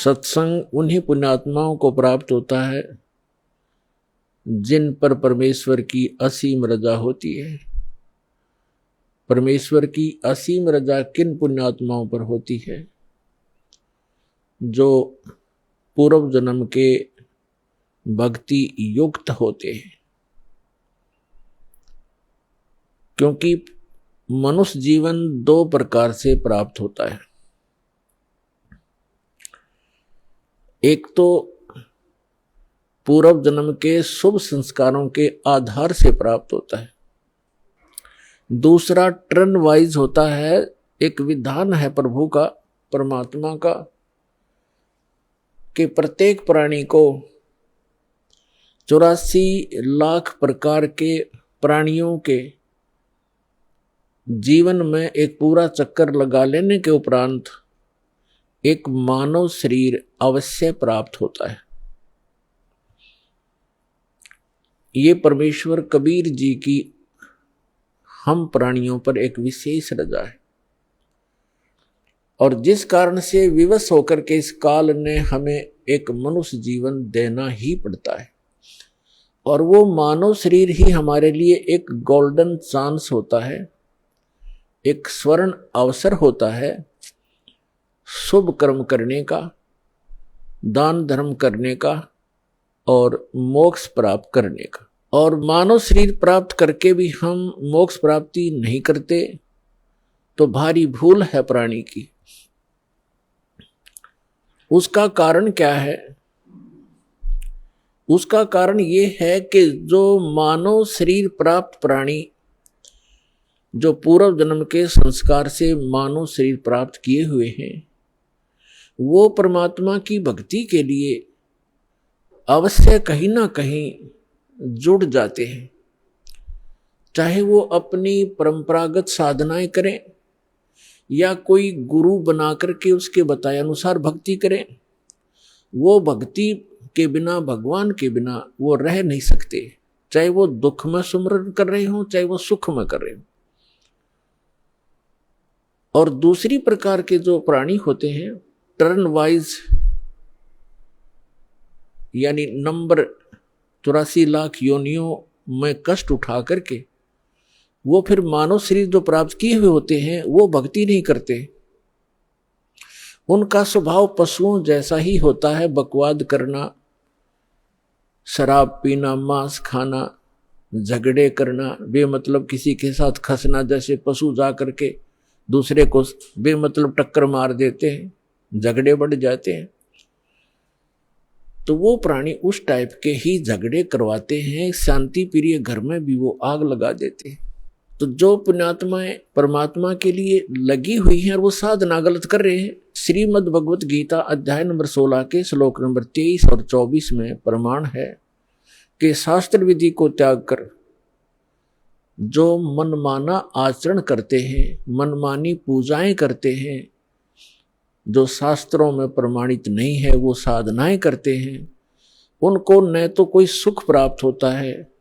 सत्संग उन्हीं पुण्यात्माओं को प्राप्त होता है जिन पर परमेश्वर की असीम रजा होती है। परमेश्वर की असीम रजा किन पुण्यात्माओं पर होती है? जो पूर्व जन्म के भक्ति युक्त होते हैं। क्योंकि मनुष्य जीवन दो प्रकार से प्राप्त होता है। एक तो पूर्व जन्म के शुभ संस्कारों के आधार से प्राप्त होता है, दूसरा टर्न वाइज होता है। एक विधान है प्रभु का, परमात्मा का, कि प्रत्येक प्राणी को 84 लाख प्रकार के प्राणियों के जीवन में एक पूरा चक्कर लगा लेने के उपरांत एक मानव शरीर अवश्य प्राप्त होता है। ये परमेश्वर कबीर जी की हम प्राणियों पर एक विशेष रजा है, और जिस कारण से विवश होकर के इस काल ने हमें एक मनुष्य जीवन देना ही पड़ता है। और वो मानव शरीर ही हमारे लिए एक गोल्डन चांस होता है, एक स्वर्ण अवसर होता है शुभ कर्म करने का, दान धर्म करने का और मोक्ष प्राप्त करने का। और मानव शरीर प्राप्त करके भी हम मोक्ष प्राप्ति नहीं करते तो भारी भूल है प्राणी की। उसका कारण क्या है? उसका कारण ये है कि जो मानव शरीर प्राप्त प्राणी जो पूर्व जन्म के संस्कार से मानव शरीर प्राप्त किए हुए हैं, वो परमात्मा की भक्ति के लिए अवश्य कहीं ना कहीं जुड़ जाते हैं। चाहे वो अपनी परंपरागत साधनाएं करें या कोई गुरु बना करके उसके बताए अनुसार भक्ति करें, वो भक्ति के बिना, भगवान के बिना वो रह नहीं सकते। चाहे वो दुख में सुमरन कर रहे हो, चाहे वो सुख में कर रहे हो। और दूसरी प्रकार के जो प्राणी होते हैं, टर्न वाइज, यानी नंबर 84 लाख योनियों में कष्ट उठा करके वो फिर मानव शरीर जो प्राप्त किए हुए होते हैं, वो भक्ति नहीं करते। उनका स्वभाव पशुओं जैसा ही होता है, बकवाद करना, शराब पीना, मांस खाना, झगड़े करना, बेमतलब किसी के साथ खसना, जैसे पशु जा करके दूसरे को बेमतलब टक्कर मार देते हैं, झगड़े बढ़ जाते हैं। तो वो प्राणी उस टाइप के ही झगड़े करवाते हैं। शांति प्रिय घर में भी वो आग लगा देते हैं। तो जो पुण्यात्माएं परमात्मा के लिए लगी हुई हैं और वो साधना गलत कर रहे हैं, श्रीमद् भगवत गीता अध्याय नंबर 16 के श्लोक नंबर 23 और 24 में प्रमाण है कि शास्त्र विधि को त्याग कर जो मनमाना आचरण करते हैं, मनमानी पूजाएं करते हैं, जो शास्त्रों में प्रमाणित नहीं है वो साधनाएं करते हैं, उनको न तो कोई सुख प्राप्त होता है,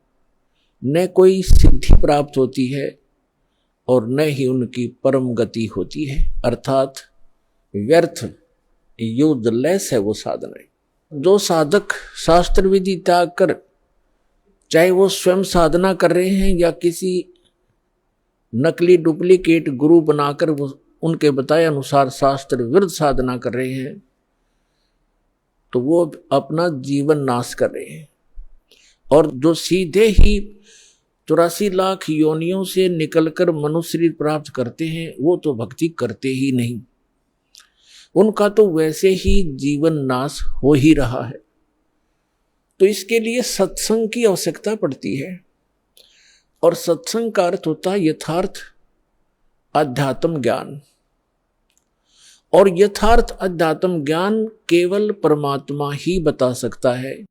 न कोई सिद्धि प्राप्त होती है, और न ही उनकी परम गति होती है। अर्थात व्यर्थ, यूजलेस है वो साधनाएं। जो साधक शास्त्र विधि त्याग कर, चाहे वो स्वयं साधना कर रहे हैं या किसी नकली डुप्लीकेट गुरु बनाकर वो उनके बताए अनुसार शास्त्र विरुद्ध साधना कर रहे हैं, तो वो अपना जीवन नाश कर रहे हैं। और जो सीधे ही 84 लाख योनियों से निकलकर मनुष्य शरीर प्राप्त करते हैं, वो तो भक्ति करते ही नहीं। उनका तो वैसे ही जीवन नाश हो ही रहा है। तो इसके लिए सत्संग की आवश्यकता पड़ती है। और सत्संग का अर्थ होता है यथार्थ अध्यात्म ज्ञान। और यथार्थ अध्यात्म ज्ञान केवल परमात्मा ही बता सकता है।